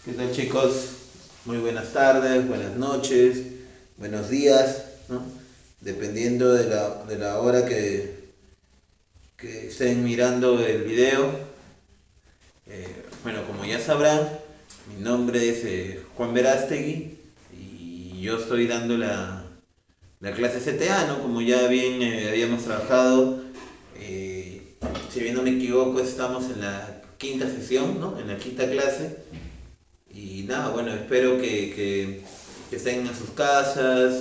¿Qué tal, chicos? Muy buenas tardes, buenas noches, buenos días, ¿no? Dependiendo de la hora que estén mirando el video. Bueno, como ya sabrán, mi nombre es Juan Verástegui y yo estoy dando la clase CTA, ¿no? Como ya bien habíamos trabajado, eh, si bien no me equivoco, estamos en la quinta sesión, ¿no? En la quinta clase. Y nada, bueno, espero que estén en sus casas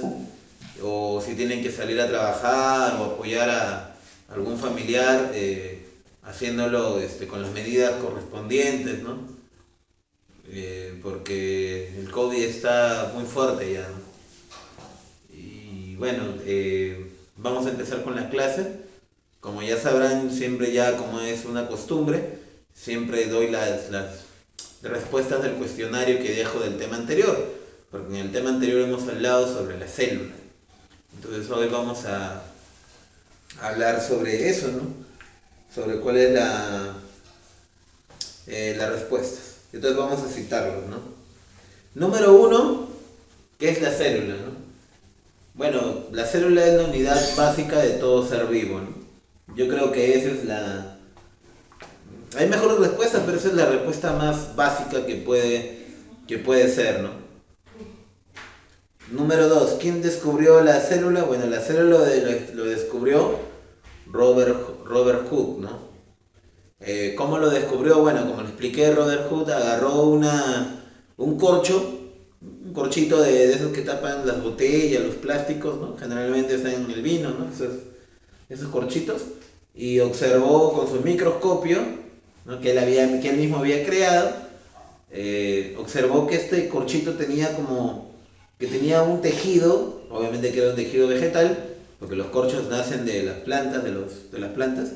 o si tienen que salir a trabajar o apoyar a algún familiar, haciéndolo con las medidas correspondientes, ¿no? Porque el COVID está muy fuerte ya, ¿no? Y bueno, vamos a empezar con la clase. Como ya sabrán, siempre ya como es una costumbre, siempre doy las respuestas del cuestionario que dejo del tema anterior, porque en el tema anterior hemos hablado sobre la célula. Entonces hoy vamos a hablar sobre eso, ¿no? Sobre cuál es la respuesta. Entonces vamos a citarlos, ¿no? Número uno, ¿qué es la célula, no? Bueno, la célula es la unidad básica de todo ser vivo, ¿no? Yo creo que esa es la... Hay mejores respuestas, pero esa es la respuesta más básica que puede ser, ¿no? Número 2, ¿quién descubrió la célula? Bueno, la célula lo descubrió Robert Hooke, ¿no? ¿Cómo lo descubrió? Bueno, como le expliqué, Robert Hooke agarró un corcho, un corchito de esos que tapan las botellas, los plásticos, ¿no? Generalmente están en el vino, ¿no? Esos corchitos, y observó con su microscopio, ¿no? que él mismo había creado. Observó que este corchito tenía un tejido, obviamente que era un tejido vegetal, porque los corchos nacen de las plantas, de las plantas.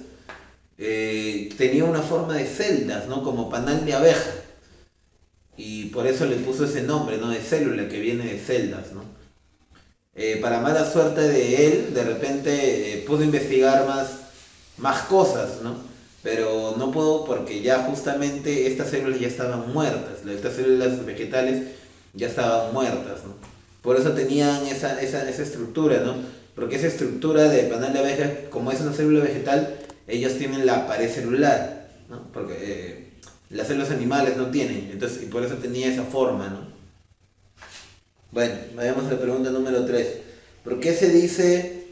Tenía una forma de celdas, ¿no? Como panal de abeja, y por eso le puso ese nombre, ¿no? De célula, que viene de celdas, ¿no? Para mala suerte de él, de repente pudo investigar más cosas, ¿no? Pero no pudo porque ya justamente estas células ya estaban muertas, estas células vegetales ya estaban muertas, ¿no? Por eso tenían esa estructura, ¿no? Porque esa estructura de panal de abeja, como es una célula vegetal, ellos tienen la pared celular, ¿no? Porque las células animales no tienen, entonces, y por eso tenía esa forma, ¿no? Bueno, vayamos a la pregunta número 3. ¿Por qué se dice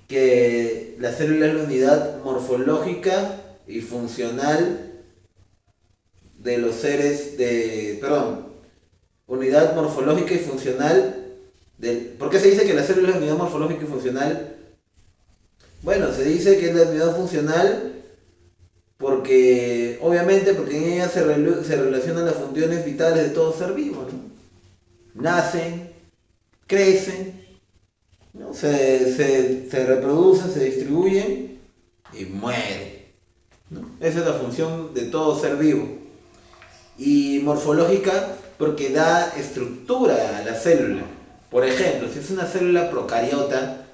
que la célula es la unidad morfológica y funcional de los seres de... Perdón, unidad morfológica y funcional del... ¿Por qué se dice que la célula es la unidad morfológica y funcional? Bueno, se dice que es la unidad funcional porque, obviamente, porque en ella se relacionan las funciones vitales de todo ser vivo, ¿no? Nacen, crecen, ¿no? Se reproducen, se distribuyen y mueren, ¿no? Esa es la función de todo ser vivo. Y morfológica porque da estructura a la célula. Por ejemplo, si es una célula procariota,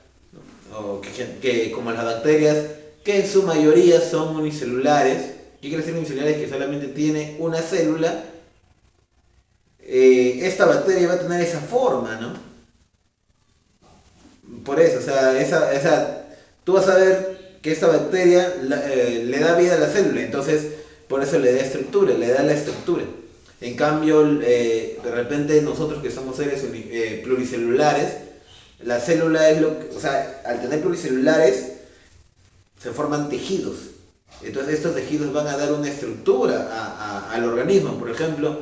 ¿no? O que como las bacterias, que en su mayoría son unicelulares. ¿Qué quiere decir unicelulares? Que solamente tiene una célula. Esta bacteria va a tener esa forma, ¿no? Por eso, o sea, tú vas a ver que esta bacteria le da vida a la célula, entonces por eso le da estructura, le da la estructura. En cambio, de repente nosotros que somos seres pluricelulares, la célula es lo que, o sea, al tener pluricelulares se forman tejidos. Entonces estos tejidos van a dar una estructura al organismo. Por ejemplo,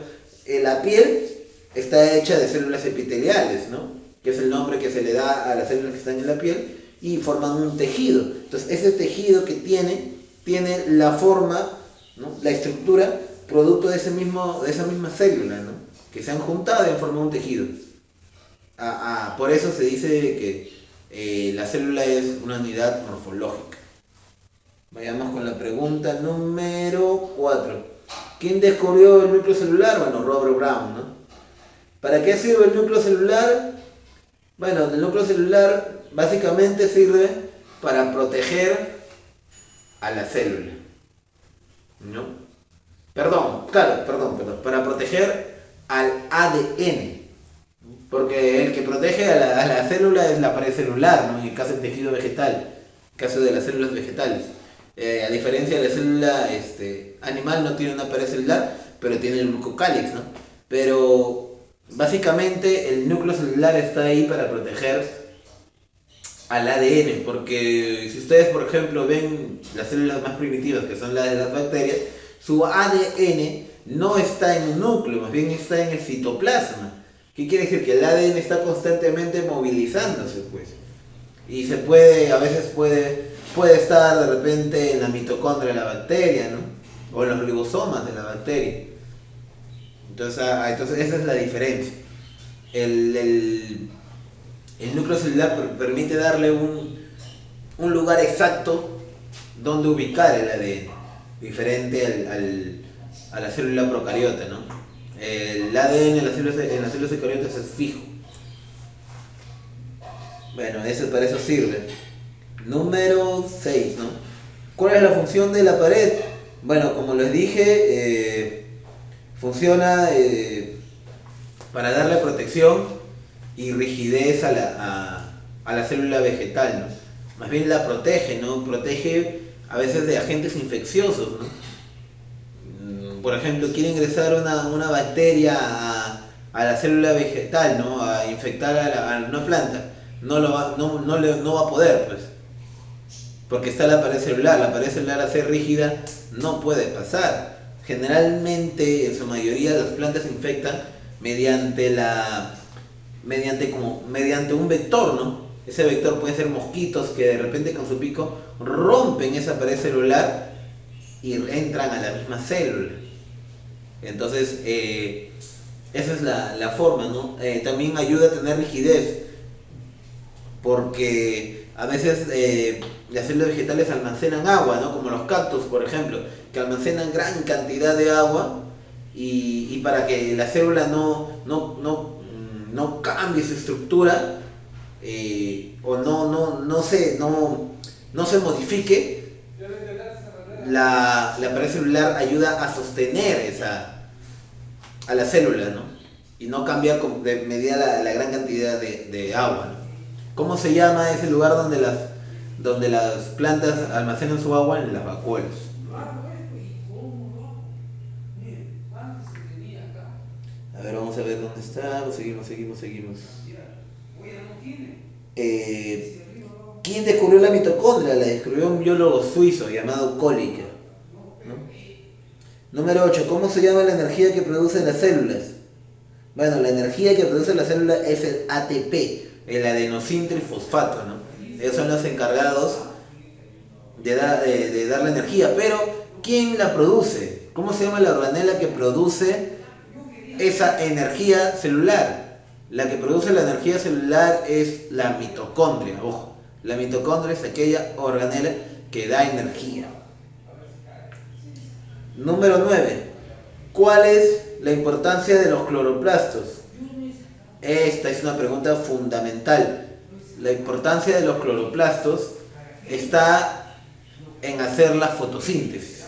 la piel está hecha de células epiteliales, ¿no? Que es el nombre que se le da a las células que están en la piel y forman un tejido. Entonces ese tejido que tiene la forma, ¿no? La estructura producto de esa misma célula, ¿no? Que se han juntado y han formado un tejido. Por eso se dice que la célula es una unidad morfológica. Vayamos con la pregunta número 4. ¿Quién descubrió el núcleo celular? Bueno, Robert Brown, ¿no? ¿Para qué sirve el núcleo celular? Bueno, el núcleo celular básicamente sirve para proteger a la célula, ¿no? Perdón, para proteger al ADN. Porque el que protege a la célula es la pared celular, ¿no? En el caso del tejido vegetal, en el caso de las células vegetales. A diferencia de la célula animal, no tiene una pared celular, pero tiene el glucocálix, ¿no? Pero básicamente el núcleo celular está ahí para proteger al ADN, porque si ustedes, por ejemplo, ven las células más primitivas, que son las de las bacterias, su ADN no está en un núcleo, más bien está en el citoplasma. ¿Qué quiere decir? Que el ADN está constantemente movilizándose, pues. Y a veces puede estar de repente en la mitocondria de la bacteria, ¿no? O en los ribosomas de la bacteria. Entonces esa es la diferencia. El núcleo celular permite darle un lugar exacto donde ubicar el ADN, diferente a la célula procariota, ¿no? El ADN en las células eucariotas es fijo. Bueno, para eso sirve. Número 6, ¿no? ¿Cuál es la función de la pared? Bueno, como les dije, funciona para darle protección y rigidez a la célula vegetal, ¿no? Más bien la protege, ¿no? Protege a veces de agentes infecciosos, ¿no? Por ejemplo, quiere ingresar una bacteria a la célula vegetal, ¿no? A infectar a una planta. No va a poder, pues. Porque está la pared celular al ser rígida no puede pasar. Generalmente, en su mayoría, las plantas se infectan mediante un vector, ¿no? Ese vector puede ser mosquitos que de repente con su pico rompen esa pared celular y entran a la misma célula. Entonces, esa es la forma, ¿no? También ayuda a tener rigidez, porque a veces las células vegetales almacenan agua, ¿no? Como los cactus, por ejemplo, que almacenan gran cantidad de agua y para que la célula no cambie su estructura o no se modifique, la pared celular ayuda a sostener a la célula, ¿no? Y no cambiar de medida la gran cantidad de agua, ¿no? ¿Cómo se llama ese lugar donde las plantas almacenan su agua? En las vacuolas. A ver, vamos a ver dónde está. Seguimos. ¿Quién descubrió la mitocondria? La descubrió un biólogo suizo llamado Kolliker, ¿no? Número 8. ¿Cómo se llama la energía que producen las células? Bueno, la energía que produce la célula es el ATP, el adenosintrifosfato, ¿no? Ellos son los encargados de dar la energía, pero ¿quién la produce? ¿Cómo se llama la organela que produce esa energía celular? La que produce la energía celular es la mitocondria, ojo. La mitocondria es aquella organela que da energía. Número 9. ¿Cuál es la importancia de los cloroplastos? Esta es una pregunta fundamental. La importancia de los cloroplastos está en hacer la fotosíntesis.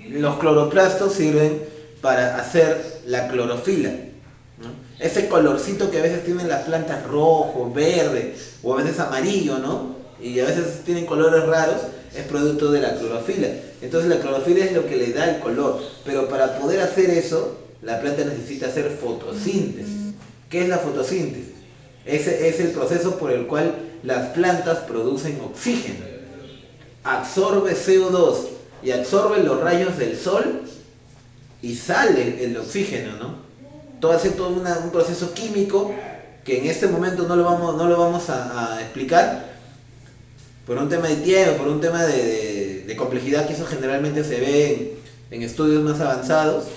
Los cloroplastos sirven para hacer la clorofila, ¿no? Ese colorcito que a veces tienen las plantas rojo, verde o a veces amarillo, ¿no? Y a veces tienen colores raros, es producto de la clorofila. Entonces la clorofila es lo que le da el color. Pero para poder hacer eso, la planta necesita hacer fotosíntesis. ¿Qué es la fotosíntesis? Ese es el proceso por el cual las plantas producen oxígeno. Absorbe CO2 y absorbe los rayos del sol y sale el oxígeno, ¿no? Hace todo un proceso químico que en este momento no lo vamos a explicar por un tema de tiempo, por un tema de complejidad, que eso generalmente se ve en estudios más avanzados.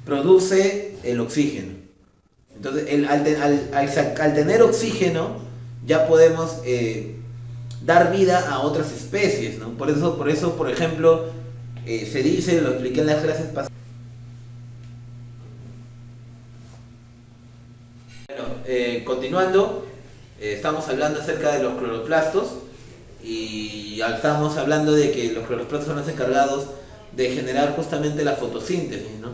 Produce el oxígeno. Entonces, al tener oxígeno, ya podemos dar vida a otras especies, ¿no? Por eso, por ejemplo, se dice, lo expliqué en las clases pasadas. Bueno, continuando, estamos hablando acerca de los cloroplastos y estamos hablando de que los cloroplastos son los encargados de generar justamente la fotosíntesis, ¿no?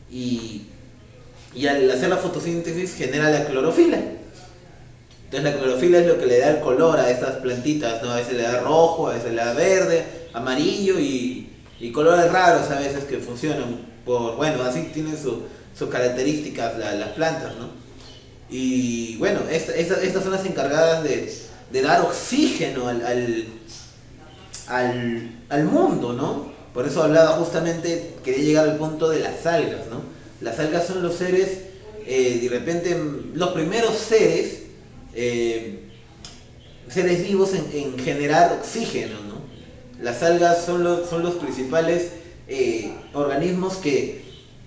Y, y al hacer la fotosíntesis genera la clorofila. Entonces la clorofila es lo que le da el color a estas plantitas, ¿no? A veces le da rojo, a veces le da verde, amarillo y colores raros a veces que funcionan. Bueno, así tienen sus características las plantas, ¿no? Y bueno, estas son las encargadas de dar oxígeno al mundo, ¿no? Por eso hablaba justamente, quería llegar al punto de las algas, ¿no? Las algas son los seres, de repente, los primeros seres vivos en generar oxígeno, ¿no? Las algas son los principales organismos que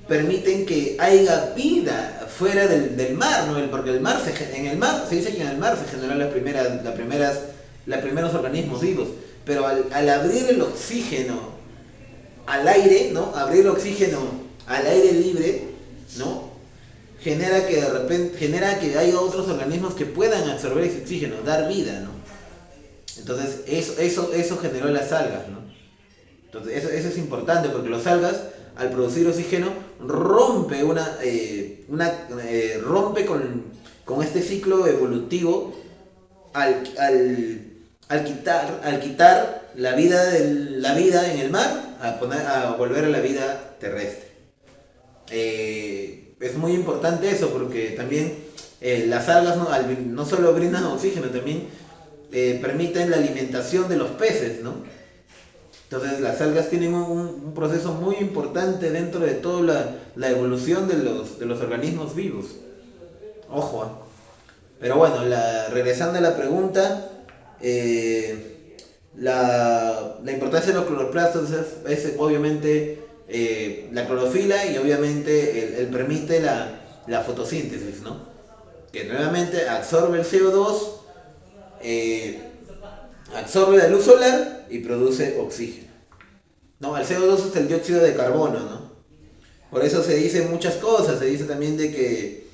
permiten que haya vida fuera del mar, ¿no? Porque en el mar se dice que en el mar se generaron los primeros organismos vivos, pero al abrir el oxígeno al aire, ¿no? Abrir el oxígeno al aire libre, ¿no? Genera que haya otros organismos que puedan absorber ese oxígeno, dar vida, ¿no? Entonces eso generó las algas, ¿no? Entonces eso es importante porque las algas al producir oxígeno rompe rompe con este ciclo evolutivo al quitar la vida en el mar a volver a la vida terrestre. Es muy importante eso porque también las algas no solo brindan oxígeno, también permiten la alimentación de los peces, ¿no? Entonces las algas tienen un proceso muy importante dentro de toda la evolución de los organismos vivos. Ojo, ¿eh? Pero bueno, regresando a la pregunta, la importancia de los cloroplastos es obviamente la clorofila y obviamente él permite la fotosíntesis, ¿no? Que nuevamente absorbe el CO2, absorbe la luz solar y produce oxígeno. No, el CO2 es el dióxido de carbono, ¿no? Por eso se dicen muchas cosas, se dice también de que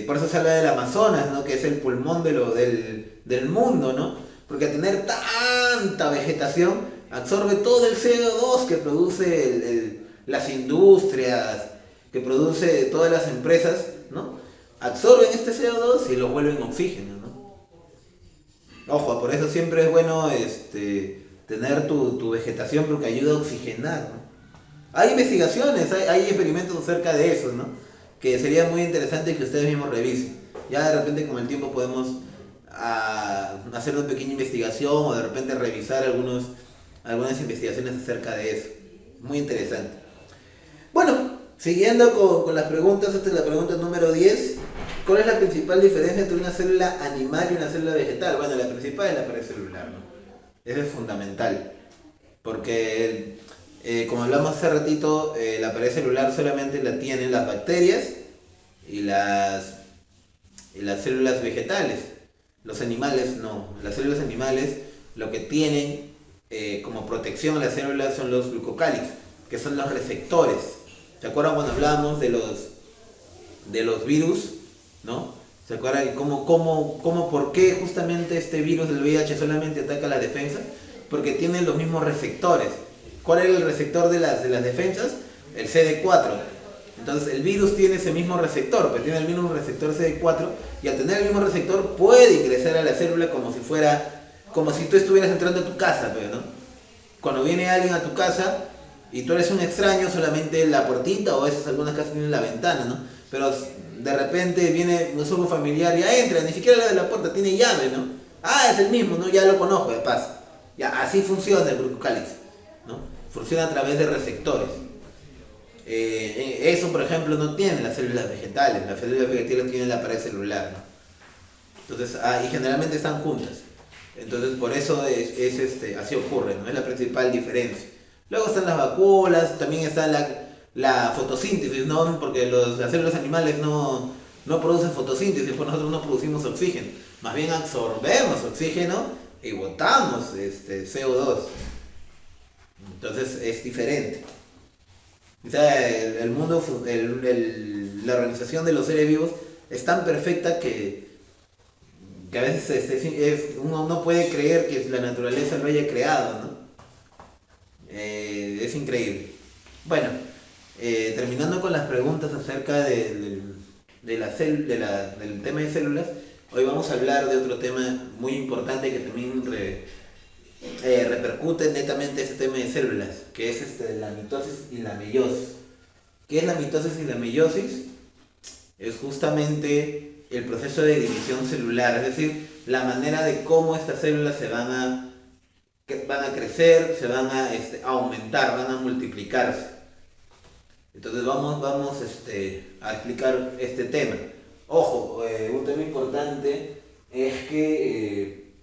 por eso se habla del Amazonas, ¿no? Que es el pulmón del mundo, ¿no? Porque al tener tanta vegetación absorbe todo el CO2 que produce las industrias, que produce todas las empresas, ¿no? Absorben este CO2 y lo vuelven oxígeno, ¿no? Ojo, por eso siempre es bueno tener tu vegetación porque ayuda a oxigenar, ¿no? Hay investigaciones, hay experimentos acerca de eso, ¿no? Que sería muy interesante que ustedes mismos revisen. Ya de repente con el tiempo podemos hacer una pequeña investigación o de repente revisar algunas investigaciones acerca de eso. Muy interesante. Bueno, siguiendo con las preguntas, esta es la pregunta número 10. ¿Cuál es la principal diferencia entre una célula animal y una célula vegetal? Bueno, la principal es la pared celular, ¿no? Eso es fundamental. Porque, como hablamos hace ratito, la pared celular solamente la tienen las bacterias y las células vegetales. Los animales no. Las células animales lo que tienen como protección a las células son los glucocálidos, que son los receptores. ¿Se acuerdan cuando hablábamos de los virus? ¿No? ¿Se acuerdan por qué justamente este virus del VIH solamente ataca las defensas? Porque tienen los mismos receptores. ¿Cuál es el receptor de las defensas? El CD4. Entonces el virus tiene ese mismo receptor, pero tiene el mismo receptor CD4 y al tener el mismo receptor puede ingresar a la célula como si tú estuvieras entrando a tu casa, ¿no? Cuando viene alguien a tu casa y tú eres un extraño, solamente la puertita o a veces algunas casas tienen la ventana, ¿no? Pero de repente viene un solo familiar, ya entra, ni siquiera la de la puerta, tiene llave, ¿no? Ah, es el mismo, ¿no? Ya lo conozco, de paso. Ya, así funciona el glucocálice, ¿no? Funciona a través de receptores. Eso, por ejemplo, no tienen las células vegetales. Las células vegetales tienen la pared celular, ¿no? Entonces, y generalmente están juntas. Entonces, por eso así ocurre, ¿no? Es la principal diferencia. Luego están las vacuolas, también está la fotosíntesis, ¿no? Porque las células animales no producen fotosíntesis, pues nosotros no producimos oxígeno. Más bien absorbemos oxígeno y botamos CO2. Entonces es diferente. O sea, el mundo, la organización de los seres vivos es tan perfecta que a veces uno no puede creer que la naturaleza lo haya creado, ¿no? es increíble. Bueno, terminando con las preguntas acerca del tema de células, hoy vamos a hablar de otro tema muy importante que también repercute netamente ese tema de células, que es la mitosis y la meiosis. ¿Qué es la mitosis y la meiosis? Es justamente el proceso de división celular, es decir, la manera de cómo estas células van a crecer, se van a aumentar, van a multiplicarse. Entonces vamos a explicar este tema. Ojo, un tema importante es que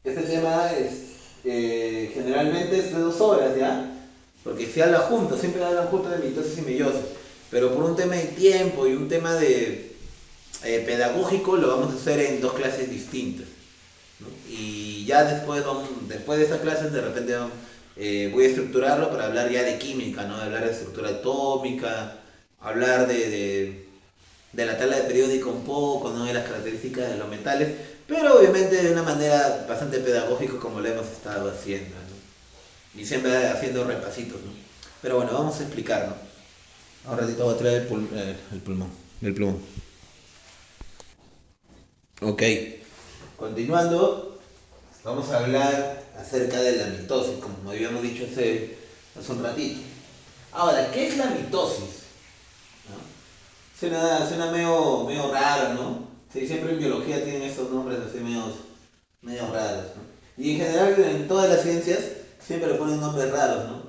este tema generalmente es de 2 horas, ¿ya? Porque se habla juntos, siempre hablan juntos de mitosis y meiosis. Pero por un tema de tiempo y un tema de pedagógico lo vamos a hacer en 2 clases distintas, ¿no? Y ya después de esas clases de repente voy a estructurarlo para hablar ya de química, ¿no? Hablar de estructura atómica, hablar de la tabla de periódico un poco, ¿no? De las características de los metales, pero obviamente de una manera bastante pedagógica como lo hemos estado haciendo, ¿no? Y siempre haciendo repasitos, ¿no? Pero bueno, vamos a explicar, ¿no? Ahora ratito voy a traer el plumón. Ok, continuando, vamos a hablar acerca de la mitosis, como habíamos dicho hace un ratito. Ahora, ¿qué es la mitosis? ¿No? Suena medio raro, ¿no? Sí, siempre en biología tienen estos nombres así medio raros, ¿no? Y en general en todas las ciencias siempre le ponen nombres raros, ¿no?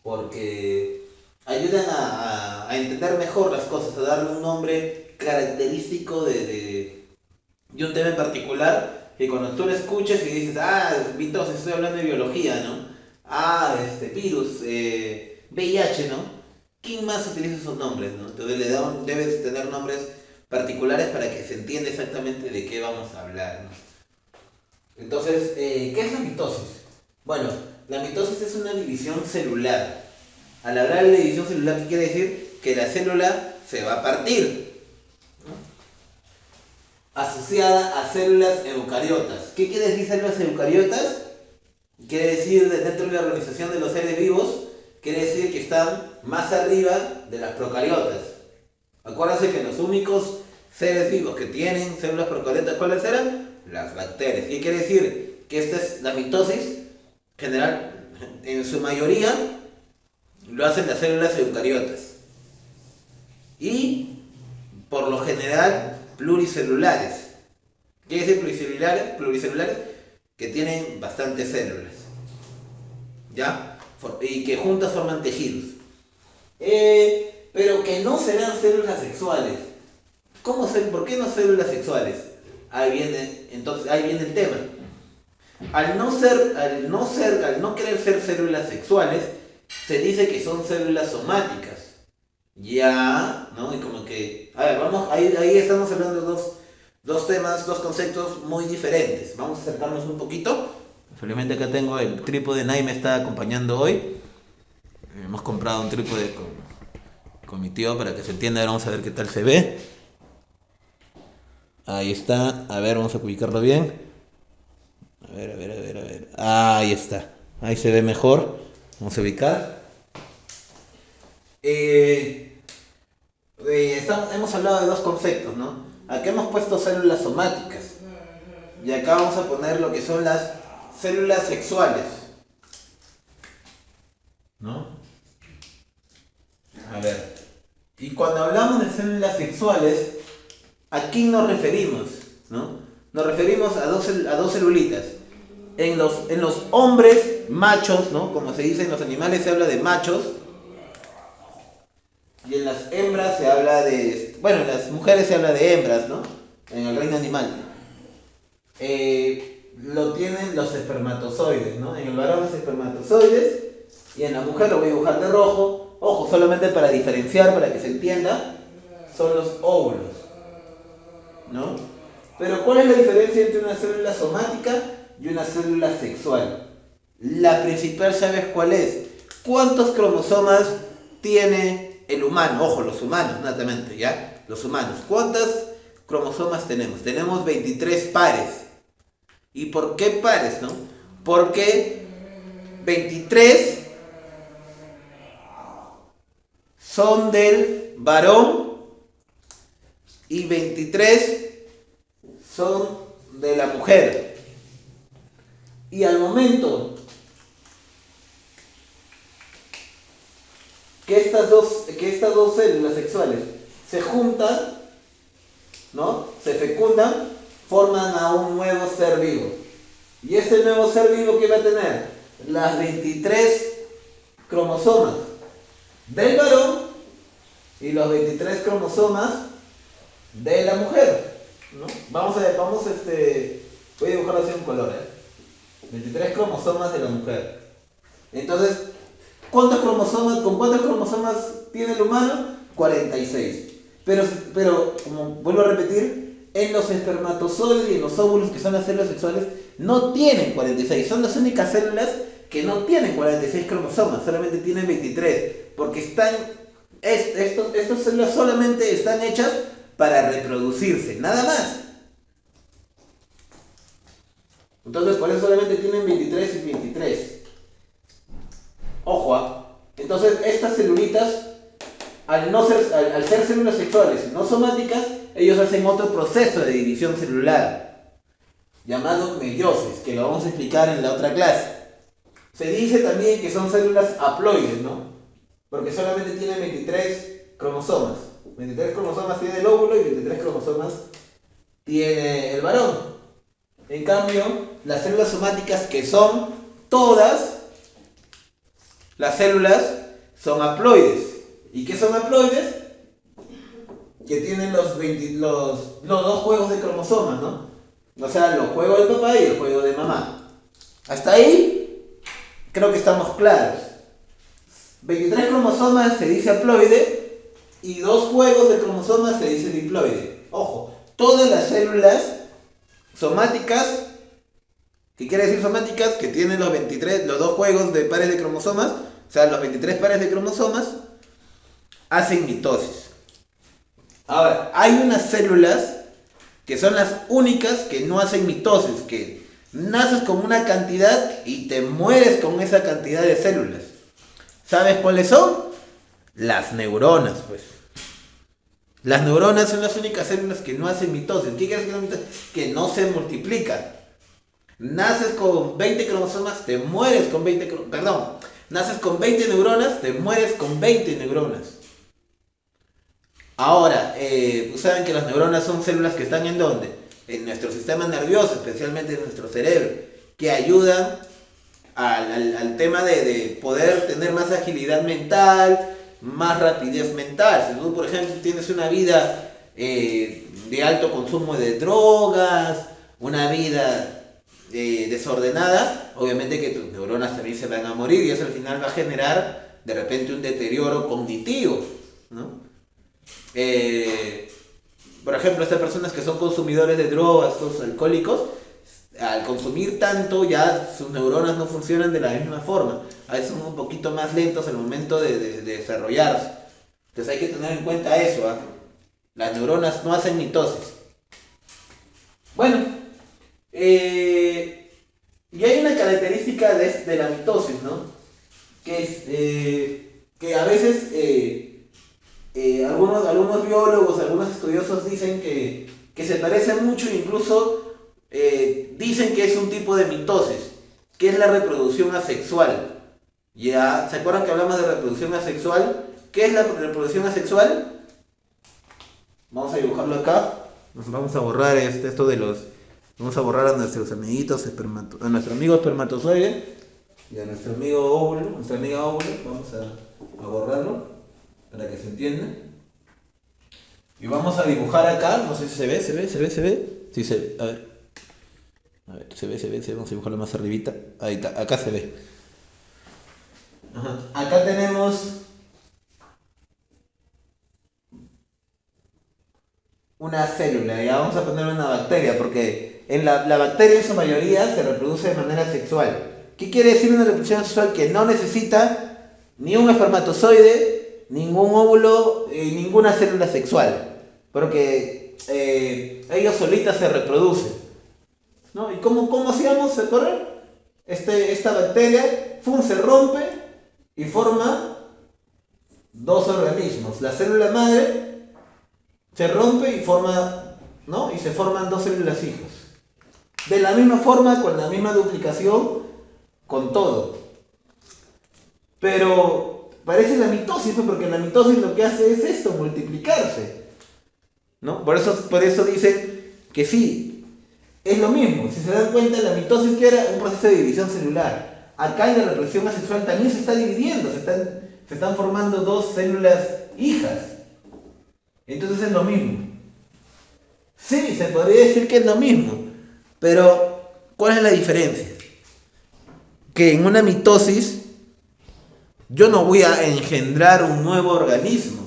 Porque ayudan a entender mejor las cosas, a darle un nombre característico de un tema en particular, que cuando tú lo escuches y dices, mitosis, estoy hablando de biología, ¿no? Virus, VIH, ¿no? ¿Quién más utiliza esos nombres, no? Entonces debes tener nombres particulares para que se entienda exactamente de qué vamos a hablar, ¿no? Entonces, ¿qué es la mitosis? Bueno, la mitosis es una división celular. Al hablar de división celular, ¿qué quiere decir? Que la célula se va a partir, ¿no? Asociada a células eucariotas. ¿Qué quiere decir células eucariotas? Quiere decir dentro de la organización de los seres vivos, quiere decir que están más arriba de las procariotas. Acuérdense que los únicos seres vivos que tienen células procariotas, ¿cuáles eran? Las bacterias. ¿Qué quiere decir? Que esta es la mitosis general, en su mayoría lo hacen las células eucariotas. Y por lo general pluricelulares. ¿Qué quiere decir pluricelulares? Pluricelulares que tienen bastantes células, ¿ya? Y que juntas forman tejidos. Pero que no serán células sexuales. ¿Por qué no células sexuales? Ahí viene el tema. Al no querer ser células sexuales, se dice que son células somáticas. Ya, ¿no? Y como que, a ver, ahí estamos hablando de dos temas, dos conceptos muy diferentes. Vamos a acercarnos un poquito. Felizmente acá tengo el trípode, Nay me está acompañando hoy. Hemos comprado un trípode con mi tío para que se entienda. Ahora vamos a ver qué tal se ve. Ahí está. A ver, vamos a ubicarlo bien. A ver. Ahí está. Ahí se ve mejor. Vamos a ubicar. Hemos hablado de 2 conceptos, ¿no? Acá hemos puesto células somáticas. Y acá vamos a poner lo que son las células sexuales, ¿no? A ver. Y cuando hablamos de células sexuales, ¿a quién nos referimos? ¿No? Nos referimos a dos celulitas. En los hombres machos, ¿no? Como se dice en los animales, se habla de machos. Y en las hembras se habla de... Bueno, en las mujeres se habla de hembras, ¿no? En el reino animal. Lo tienen los espermatozoides, ¿no? En el varón los espermatozoides y en la mujer lo voy a dibujar de rojo. Ojo, solamente para diferenciar, para que se entienda, son los óvulos, ¿no? Pero ¿cuál es la diferencia entre una célula somática y una célula sexual? La principal, ¿sabes cuál es? ¿Cuántos cromosomas tiene el humano? Ojo, los humanos, netamente, ¿ya? Los humanos. ¿Cuántas cromosomas tenemos? Tenemos 23 pares. ¿Y por qué pares, no? Porque 23 son del varón y 23 son de la mujer. Y al momento que estas dos células sexuales se juntan, ¿no? Se fecundan, forman a un nuevo ser vivo. Y este nuevo ser vivo, ¿qué va a tener? Las 23 cromosomas del varón y los 23 cromosomas de la mujer, ¿no? Voy a dibujarlo así en color, 23 cromosomas de la mujer. Entonces, ¿con cuántas cromosomas tiene el humano? 46. Pero, como vuelvo a repetir, en los espermatozoides y en los óvulos, que son las células sexuales, no tienen 46. Son las únicas células que no tienen 46 cromosomas, solamente tienen 23. Porque estas células solamente están hechas para reproducirse, nada más. Entonces, por eso solamente tienen 23 y 23. Ojo, entonces estas celulitas, al ser células sexuales no somáticas, ellos hacen otro proceso de división celular llamado meiosis, que lo vamos a explicar en la otra clase. Se dice también que son células haploides, ¿no? Porque solamente tienen 23 cromosomas. 23 cromosomas tiene el óvulo y 23 cromosomas tiene el varón. En cambio, las células somáticas, que son todas las células, son haploides. ¿Y qué son haploides? Que tienen los dos juegos de cromosomas, ¿no? O sea, los juegos de papá y el juego de mamá. Hasta ahí creo que estamos claros. 23 cromosomas se dice haploide y 2 juegos de cromosomas se dice diploide. Ojo, todas las células somáticas, ¿qué quiere decir somáticas? Que tienen los 2 juegos de pares de cromosomas, o sea, los 23 pares de cromosomas, hacen mitosis. Ahora, hay unas células que son las únicas que no hacen mitosis, que naces con una cantidad y te mueres con esa cantidad de células. ¿Sabes cuáles son? Las neuronas, pues. Las neuronas son las únicas células que no hacen mitosis. ¿Qué quiere decir mitosis? Que no se multiplican. Naces con 20 cromosomas, te mueres con 20 cromosomas. Perdón, naces con 20 neuronas, te mueres con 20 neuronas. Ahora, saben que las neuronas son células que están ¿en dónde? En nuestro sistema nervioso, especialmente en nuestro cerebro, que ayudan al tema de poder tener más agilidad mental, más rapidez mental. Si tú, por ejemplo, tienes una vida de alto consumo de drogas, una vida desordenada, obviamente que tus neuronas también se van a morir y eso al final va a generar de repente un deterioro cognitivo, ¿no? Por ejemplo, estas personas que son consumidores de drogas, estos alcohólicos, al consumir tanto ya sus neuronas no funcionan de la misma forma. A veces son un poquito más lentos al momento de desarrollarse. Entonces hay que tener en cuenta eso, ¿eh? Las neuronas no hacen mitosis. Bueno, y hay una característica de la mitosis, ¿no? Que a veces algunos biólogos, algunos estudiosos dicen que se parecen mucho e incluso dicen que es un tipo de mitosis, que es la reproducción asexual. ¿Ya? ¿Se acuerdan que hablamos de reproducción asexual? ¿Qué es la reproducción asexual? Vamos a dibujarlo acá. Vamos a borrar vamos a borrar a nuestros amiguitos a nuestro amigo espermatozoide y a nuestro amigo óvulo, nuestra amiga óvulo. Vamos a borrarlo para que se entienda. Y vamos a dibujar acá, no sé si se ve. Sí, se ve, a ver, se ve, vamos a dibujarlo más arribita. Ahí está, acá se ve. Ajá. Acá tenemos una célula, ya vamos a poner una bacteria, porque la bacteria en su mayoría se reproduce de manera sexual. ¿Qué quiere decir una reproducción sexual? Que no necesita ni un espermatozoide, ningún óvulo y ninguna célula sexual, porque ellos solitas se reproducen, ¿no? ¿Y cómo hacíamos? ¿Se acuerdan? Esta bacteria se rompe y forma dos organismos. La célula madre se rompe y forma, ¿no? Y se forman dos células hijas. De la misma forma, con la misma duplicación, con todo. Pero parece la mitosis, ¿no? Porque la mitosis lo que hace es esto, multiplicarse, ¿no? Por eso dicen que sí, es lo mismo. Si se dan cuenta, la mitosis que era un proceso de división celular. Acá en la reproducción asexual también se está dividiendo, se están formando dos células hijas. Entonces es lo mismo. Sí, se podría decir que es lo mismo. Pero, ¿cuál es la diferencia? Que en una mitosis yo no voy a engendrar un nuevo organismo.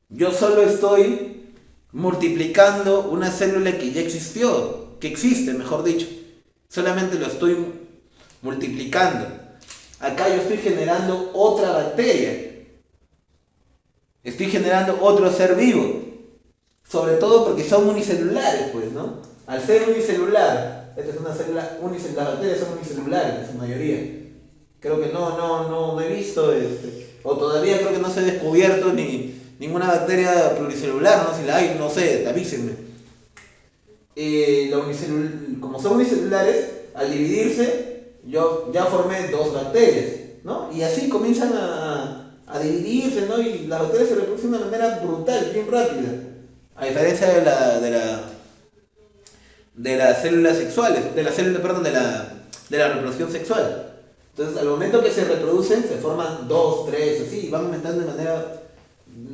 Yo solo estoy multiplicando una célula que ya existió, que existe, mejor dicho. Solamente lo estoy multiplicando. Acá yo estoy generando otra bacteria. Estoy generando otro ser vivo. Sobre todo porque son unicelulares, pues, ¿no? Al ser unicelular, esta es una célula unicelular, las bacterias son unicelulares en su mayoría. Creo que no he visto, o todavía creo que no se ha descubierto ninguna bacteria pluricelular, ¿no? Si la hay, no sé, avísenme. Como son unicelulares, al dividirse, yo ya formé dos bacterias, ¿no? Y así comienzan a dividirse, ¿no? Y las bacterias se reproducen de una manera brutal, bien rápida. A diferencia de las células sexuales, perdón, de la reproducción sexual. Entonces, al momento que se reproducen, se forman dos, tres, así, y van aumentando de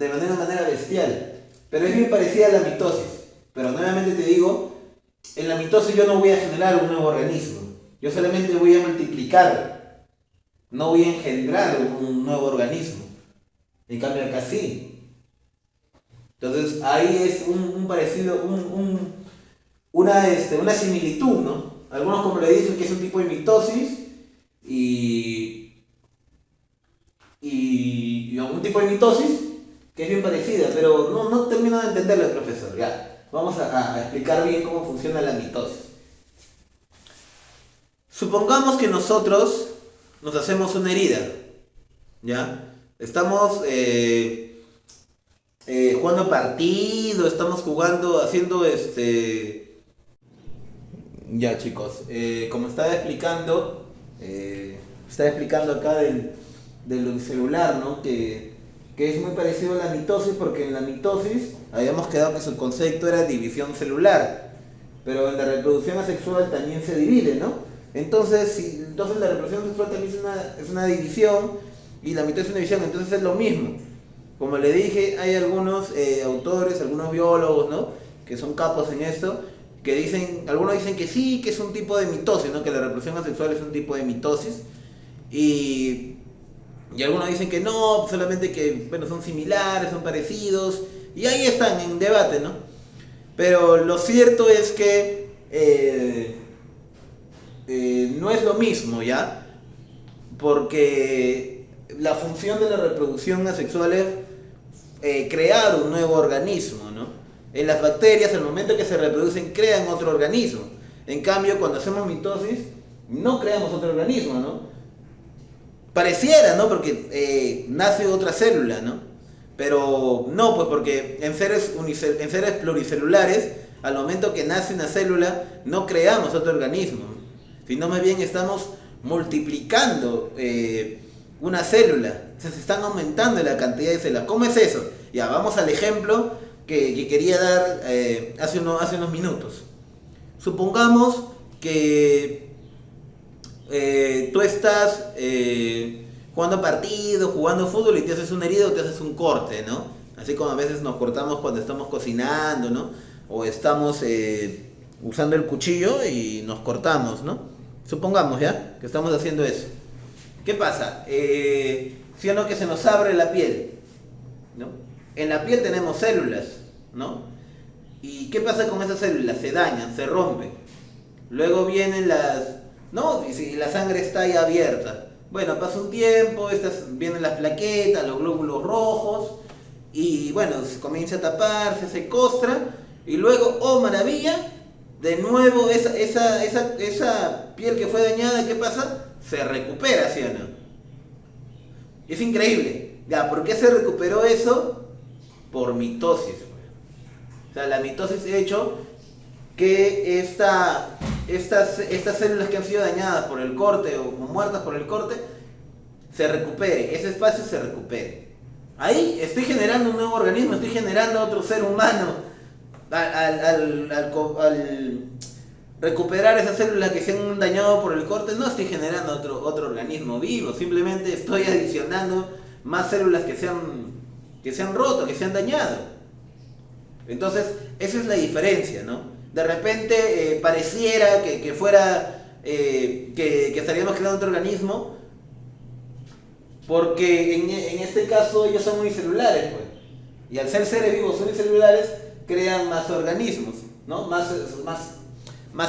manera bestial. Pero es bien parecida a la mitosis. Pero nuevamente te digo, en la mitosis yo no voy a generar un nuevo organismo. Yo solamente voy a multiplicar. No voy a engendrar un nuevo organismo. En cambio acá sí. Entonces ahí es un parecido, una similitud, ¿no? Algunos como le dicen que es un tipo de mitosis y un tipo de mitosis que es bien parecida, pero no termino de entenderlo, profesor. Ya, vamos a explicar bien cómo funciona la mitosis. Supongamos que nosotros nos hacemos una herida, ¿ya? Estamos jugando partido, estamos jugando, haciendo Ya chicos, como estaba explicando acá del unicelular, ¿no? Que es muy parecido a la mitosis, porque en la mitosis habíamos quedado que su concepto era división celular, pero en la reproducción asexual también se divide, ¿no? Entonces la reproducción sexual también es una división y la mitosis es una división, entonces es lo mismo. Como le dije, hay algunos autores, algunos biólogos, ¿no? Que son capos en esto, que dicen, algunos dicen que sí, que es un tipo de mitosis, ¿no? Que la reproducción asexual es un tipo de mitosis. Y algunos dicen que no, solamente que, bueno, son similares, son parecidos. Y ahí están en debate, ¿no? Pero lo cierto es que no es lo mismo, ¿ya? Porque la función de la reproducción asexual es crear un nuevo organismo, ¿no? En las bacterias, al momento que se reproducen, crean otro organismo. En cambio, cuando hacemos mitosis, no creamos otro organismo, ¿no? Pareciera, ¿no? Porque nace otra célula, ¿no? Pero no, pues porque en seres pluricelulares, al momento que nace una célula, no creamos otro organismo, sino más bien estamos multiplicando una célula. Se están aumentando la cantidad de células. ¿Cómo es eso? Ya, vamos al ejemplo que quería dar hace unos minutos. Supongamos que tú estás jugando partidos, jugando fútbol y te haces una herida o te haces un corte, ¿no? Así como a veces nos cortamos cuando estamos cocinando, ¿no? O estamos usando el cuchillo y nos cortamos, ¿no? Supongamos, ¿ya? Que estamos haciendo eso. ¿Qué pasa? ¿Sí o no que se nos abre la piel? ¿No? En la piel tenemos células, ¿no? ¿Y qué pasa con esas células? Se dañan, se rompen. Luego vienen ¿no? Y si la sangre está ahí abierta. Bueno, pasa un tiempo, vienen las plaquetas, los glóbulos rojos, y bueno, se comienza a taparse, se costra, y luego, oh maravilla, de nuevo esa piel que fue dañada, ¿qué pasa? Se recupera, ¿sí o no? Es increíble. Ya, ¿por qué se recuperó eso? Por mitosis. O sea, la mitosis ha hecho que estas células que han sido dañadas por el corte o muertas por el corte se recupere, ese espacio se recupere. Ahí estoy generando un nuevo organismo, estoy generando otro ser humano al recuperar esas células que se han dañado por el corte. No estoy generando otro organismo vivo, simplemente estoy adicionando más células que se han roto, que se han dañado. Entonces, esa es la diferencia, ¿no? De repente pareciera que fuera que estaríamos creando otro organismo, porque en este caso ellos son unicelulares, pues. Y al ser seres vivos unicelulares, crean más organismos, ¿no? Más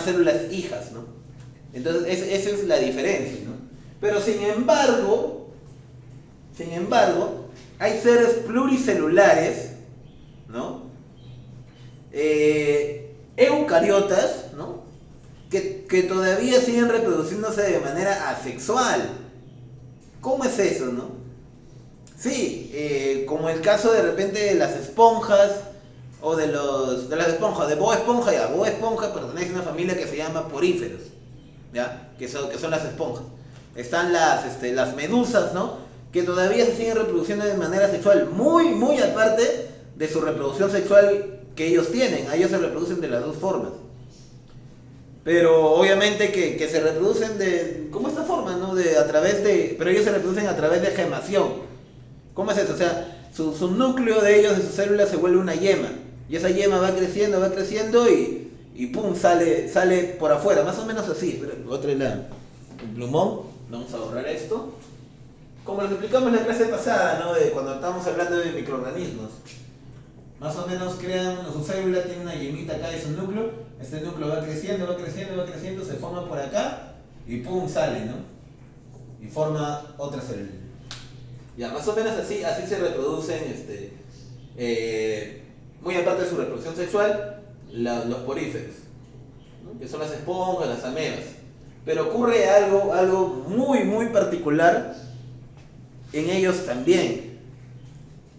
células hijas, ¿no? Entonces, esa es la diferencia, ¿no? Pero sin embargo, hay seres pluricelulares, ¿no? Eucariotas, ¿no? Que todavía siguen reproduciéndose de manera asexual. ¿Cómo es eso, no? Sí, como el caso de repente de las esponjas, o de las esponjas, de Bob Esponja. Ya, Bob Esponja pertenece a una familia que se llama poríferos, ¿ya? Que son las esponjas. Están las medusas, ¿no? Que todavía se siguen reproduciendo de manera sexual, muy aparte de su reproducción sexual que ellos tienen. A ellos se reproducen de las dos formas. Pero obviamente que se reproducen como esta forma, ¿no? Pero ellos se reproducen a través de gemación. ¿Cómo es eso? O sea, su núcleo de ellos, de sus células, se vuelve una yema. Y esa yema va creciendo y pum, sale por afuera. Más o menos así. Otra es el plumón. Vamos a borrar esto. Como les explicamos en la clase pasada, ¿no? De cuando estábamos hablando de microorganismos. Más o menos su célula tiene una yemita acá de su núcleo. Este núcleo va creciendo, se forma por acá y pum, sale, ¿no? Y forma otra célula. Ya, más o menos así se reproducen, muy aparte de su reproducción sexual, los poríferos, ¿no? Que son las esponjas, las amebas. Pero ocurre algo muy particular en ellos también,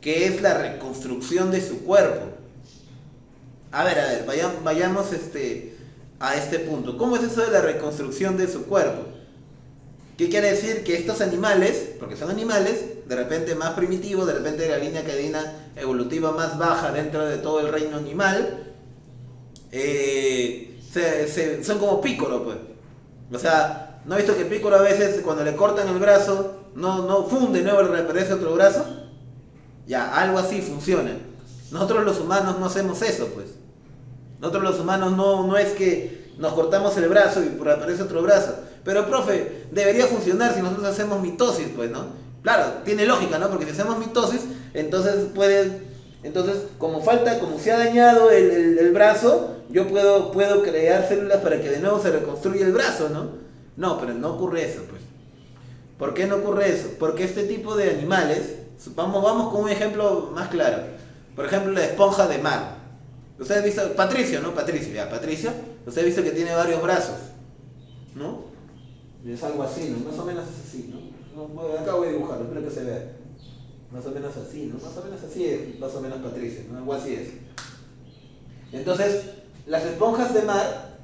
que es la reconstrucción de su cuerpo. A ver, vayamos a este punto. ¿Cómo es eso de la reconstrucción de su cuerpo? ¿Qué quiere decir? Que estos animales, porque son animales, de repente más primitivos, de repente de la línea cadena evolutiva más baja dentro de todo el reino animal, son como Piccolo, pues. O sea, ¿no has visto que Piccolo a veces cuando le cortan el brazo, no funde, nuevo le reaparece otro brazo? Ya, algo así funciona. Nosotros los humanos no hacemos eso, pues. Nosotros los humanos no es que nos cortamos el brazo y aparece otro brazo. Pero, profe, debería funcionar si nosotros hacemos mitosis, pues, ¿no? Claro, tiene lógica, ¿no? Porque si hacemos mitosis, entonces como se ha dañado el brazo, yo puedo crear células para que de nuevo se reconstruya el brazo, ¿no? No, pero no ocurre eso, pues. ¿Por qué no ocurre eso? Porque este tipo de animales, vamos con un ejemplo más claro. Por ejemplo, la esponja de mar. Usted ha visto, Patricio, ¿no? Patricio, usted ha visto que tiene varios brazos, ¿no? Es algo así, ¿no? Más o menos es así, ¿no? Acá voy a dibujarlo, espero que se vea. Más o menos así, ¿no? Más o menos así es, más o menos Patricio, ¿no? Algo así es. Entonces, las esponjas de mar,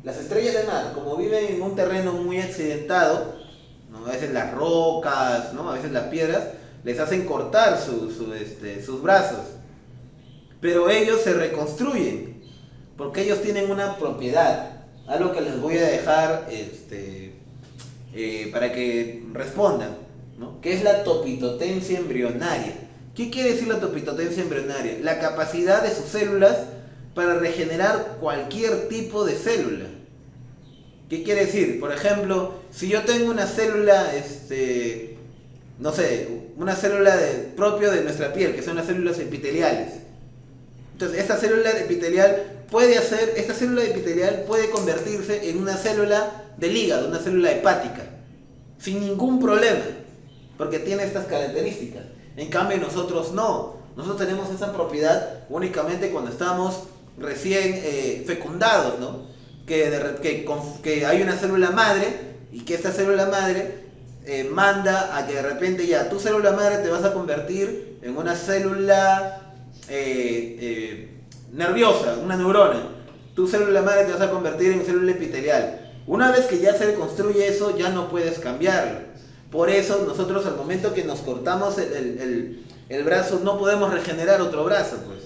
las estrellas de mar, como viven en un terreno muy accidentado, ¿no? A veces las rocas, ¿no? A veces las piedras, les hacen cortar sus brazos. Pero ellos se reconstruyen, porque ellos tienen una propiedad, algo que les voy a dejar para que respondan, ¿no? Que es la topitotencia embrionaria. ¿Qué quiere decir la topitotencia embrionaria? La capacidad de sus células para regenerar cualquier tipo de célula. ¿Qué quiere decir? Por ejemplo, si yo tengo una célula, una célula propio de nuestra piel, que son las células epiteliales. Entonces, esta célula epitelial puede convertirse en una célula del hígado, una célula hepática, sin ningún problema, porque tiene estas características. En cambio, nosotros no. Nosotros tenemos esa propiedad únicamente cuando estamos recién fecundados, ¿no? Que hay una célula madre y que esta célula madre manda a que de repente ya tu célula madre te vas a convertir en una célula nerviosa, una neurona. Tu célula madre te vas a convertir en célula epitelial. Una vez que ya se construye eso, ya no puedes cambiarlo. Por eso nosotros al momento que nos cortamos el brazo no podemos regenerar otro brazo, pues.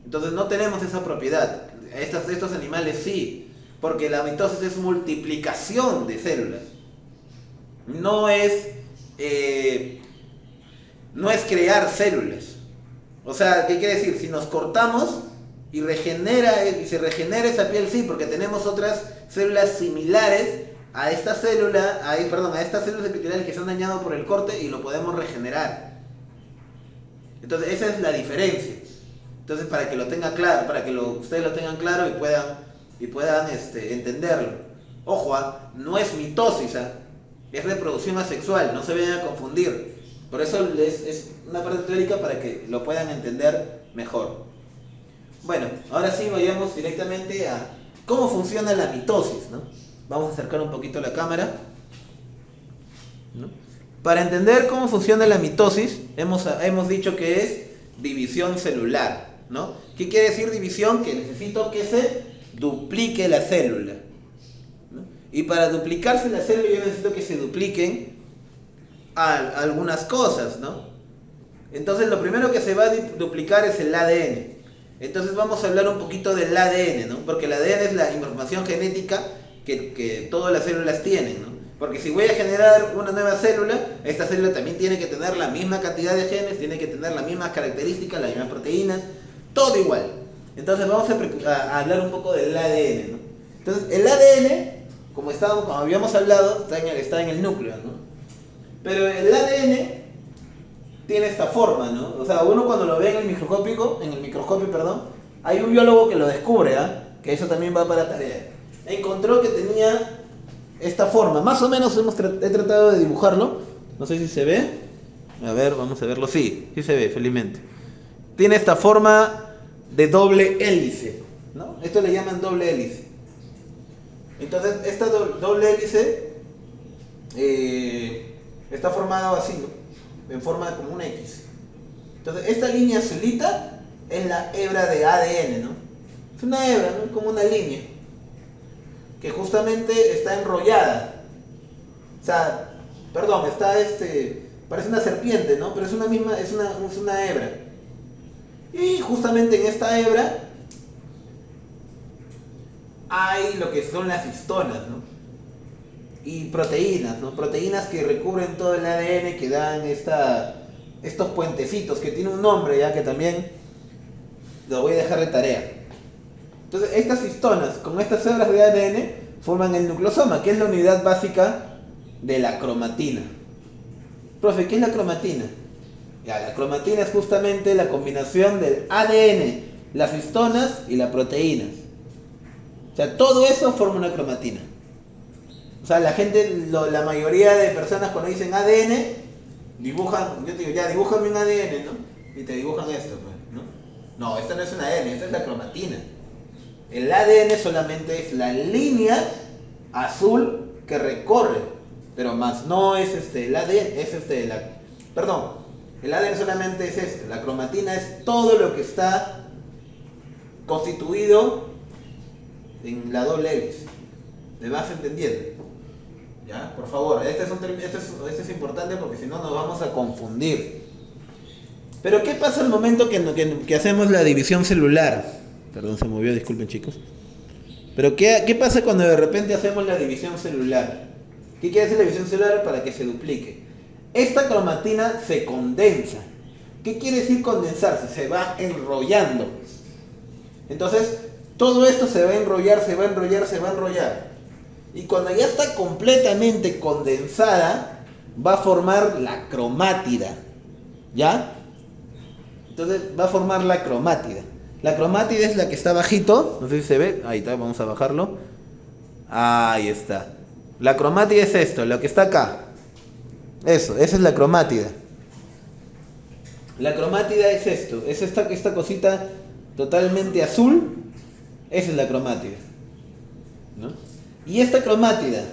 Entonces no tenemos esa propiedad. Estos animales sí, porque la mitosis es multiplicación de células. No es crear células. O sea, ¿qué quiere decir? Si nos cortamos y se regenera esa piel, sí, porque tenemos otras células similares a esta célula, a estas células epiteliales que se han dañado por el corte y lo podemos regenerar. Entonces esa es la diferencia. Entonces para que lo tenga claro, ustedes lo tengan claro y puedan entenderlo. Ojo, no es mitosis, es reproducción asexual, no se vayan a confundir. Por eso es una parte teórica para que lo puedan entender mejor. Bueno, ahora sí vayamos directamente a cómo funciona la mitosis, ¿no? Vamos a acercar un poquito la cámara, ¿no? Para entender cómo funciona la mitosis, hemos dicho que es división celular, ¿no? ¿Qué quiere decir división? Que necesito que se duplique la célula, ¿no? Y para duplicarse la célula yo necesito que se dupliquen algunas cosas, ¿no? Entonces lo primero que se va a duplicar es el ADN. Entonces vamos a hablar un poquito del ADN, ¿no? Porque el ADN es la información genética que todas las células tienen, ¿no? Porque si voy a generar una nueva célula, esta célula también tiene que tener la misma cantidad de genes, tiene que tener las mismas características, las mismas proteínas, todo igual. Entonces vamos a hablar un poco del ADN, ¿no? Entonces el ADN, como habíamos hablado, está en el núcleo, ¿no? Pero el ADN tiene esta forma, ¿no? O sea, uno cuando lo ve en el microscopio, hay un biólogo que lo descubre, que eso también va para tarea. Encontró que tenía esta forma, más o menos he tratado de dibujarlo, no sé si se ve, a ver, vamos a verlo, sí se ve, felizmente. Tiene esta forma de doble hélice, ¿no? Esto le llaman doble hélice. Entonces, esta doble hélice está formado así, ¿no? En forma como una X. Entonces, esta línea azulita es la hebra de ADN, ¿no? Es una hebra, ¿no? Como una línea que justamente está enrollada. O sea, perdón, parece una serpiente, ¿no? Pero es una hebra. Y justamente en esta hebra hay lo que son las histonas, ¿no? Y proteínas, ¿no? Proteínas que recubren todo el ADN, que dan estos puentecitos, que tiene un nombre ya que también lo voy a dejar de tarea. Entonces estas histonas con estas hebras de ADN forman el nucleosoma, que es la unidad básica de la cromatina. Profe, ¿qué es la cromatina? Ya, la cromatina es justamente la combinación del ADN, las histonas y las proteínas. O sea, todo eso forma una cromatina. O sea, la mayoría de personas cuando dicen ADN, dibujan, yo te digo, ya, dibújame un ADN, ¿no? Y te dibujan esto, pues, ¿no? No, esto no es un ADN, esto es la cromatina. El ADN solamente es la línea azul que recorre, pero más no es el ADN, es el ADN solamente es esto, la cromatina es todo lo que está constituido en la doble hélice. ¿Me vas entendiendo? ¿Ya? Por favor, este es importante porque si no nos vamos a confundir. Pero ¿qué pasa al momento que hacemos la división celular? Perdón, se movió, disculpen chicos. Pero ¿qué pasa cuando de repente hacemos la división celular? ¿Qué quiere decir la división celular? Para que se duplique. Esta cromatina se condensa. ¿Qué quiere decir condensarse? Se va enrollando. Entonces, todo esto se va a enrollar, se va a enrollar, se va a enrollar. Y cuando ya está completamente condensada, va a formar la cromátida. ¿Ya? Entonces va a formar la cromátida. La cromátida es la que está bajito, no sé si se ve, ahí está, vamos a bajarlo. Ahí está. La cromátida es esto, lo que está acá. Esa es la cromátida. La cromátida es esto, es esta cosita totalmente azul, esa es la cromátida, ¿no? Y esta cromátida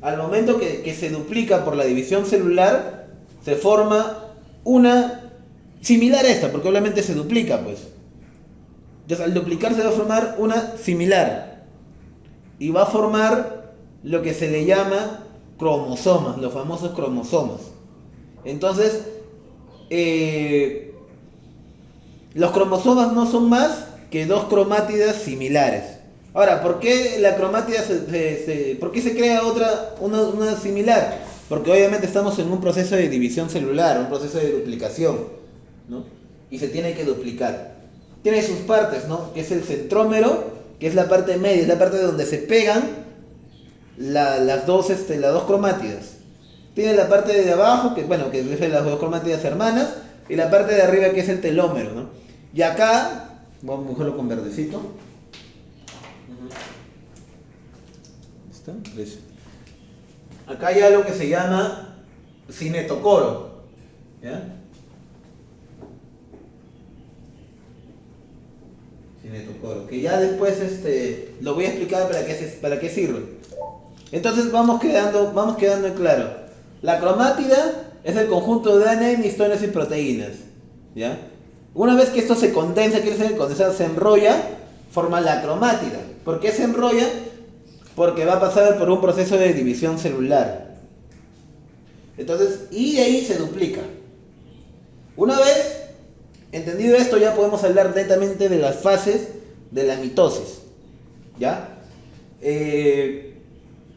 al momento que se duplica por la división celular, se forma una similar a esta, porque obviamente se duplica, pues. Entonces, al duplicar se va a formar una similar. Y va a formar lo que se le llama cromosomas, los famosos cromosomas. Entonces, los cromosomas no son más que dos cromátidas similares. Ahora, ¿por qué la cromátida por qué se crea una similar? Porque obviamente estamos en un proceso de división celular, un proceso de duplicación, ¿no? Y se tiene que duplicar. Tiene sus partes, ¿no? Que es el centrómero, que es la parte media, es la parte donde se pegan las dos cromátidas. Tiene la parte de abajo, que bueno, que es las dos cromátidas hermanas, y la parte de arriba que es el telómero, ¿no? Y acá, vamos a dibujarlo con verdecito. ¿Está? Acá hay algo que se llama cinetocoro, ¿ya? Cinetocoro, que ya después lo voy a explicar para qué sirve. Entonces vamos quedando en claro. La cromátida es el conjunto de ADN, histonas y proteínas, ¿ya? Una vez que esto se condensa, quiere decir que condensado se enrolla, forma la cromátida. ¿Por qué se enrolla? Porque va a pasar por un proceso de división celular. Entonces, y de ahí se duplica. Una vez entendido esto, ya podemos hablar netamente de las fases de la mitosis, ¿ya?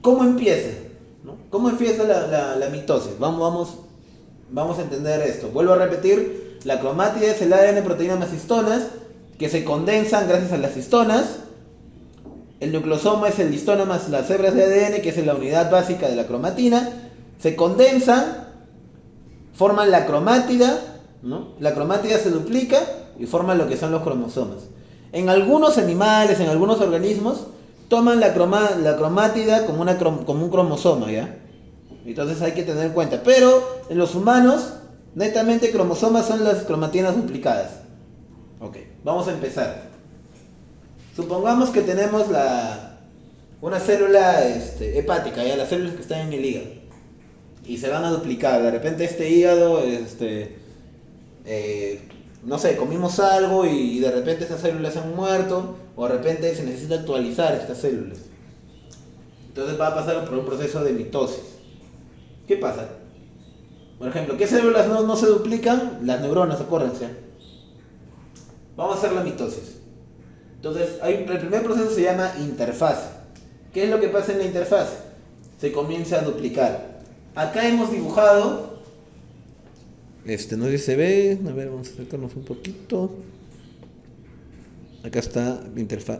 ¿Cómo empieza? ¿No? ¿Cómo empieza la mitosis? Vamos a entender esto. Vuelvo a repetir, la cromátida es el ADN, proteínas más histonas, que se condensan gracias a las histonas. El nucleosoma es el histona más las hebras de ADN, que es la unidad básica de la cromatina. Se condensan, forman la cromátida, ¿no? La cromátida se duplica y forma lo que son los cromosomas. En algunos animales, en algunos organismos, toman la cromátida como un cromosoma, ¿ya? Entonces hay que tener en cuenta. Pero en los humanos, netamente cromosomas son las cromatinas duplicadas. Ok, vamos a empezar. Supongamos que tenemos una célula hepática, ¿ya? Las células que están en el hígado. Y se van a duplicar. De repente este hígado, no sé, comimos algo y de repente estas células se han muerto, o de repente se necesita actualizar estas células. Entonces va a pasar por un proceso de mitosis. ¿Qué pasa? Por ejemplo, ¿qué células no se duplican? Las neuronas, acuérdense. Vamos a hacer la mitosis. Entonces, el primer proceso se llama interfase. ¿Qué es lo que pasa en la interfase? Se comienza a duplicar. Acá hemos dibujado, no sé si se ve, a ver, vamos a acercarnos un poquito. Acá está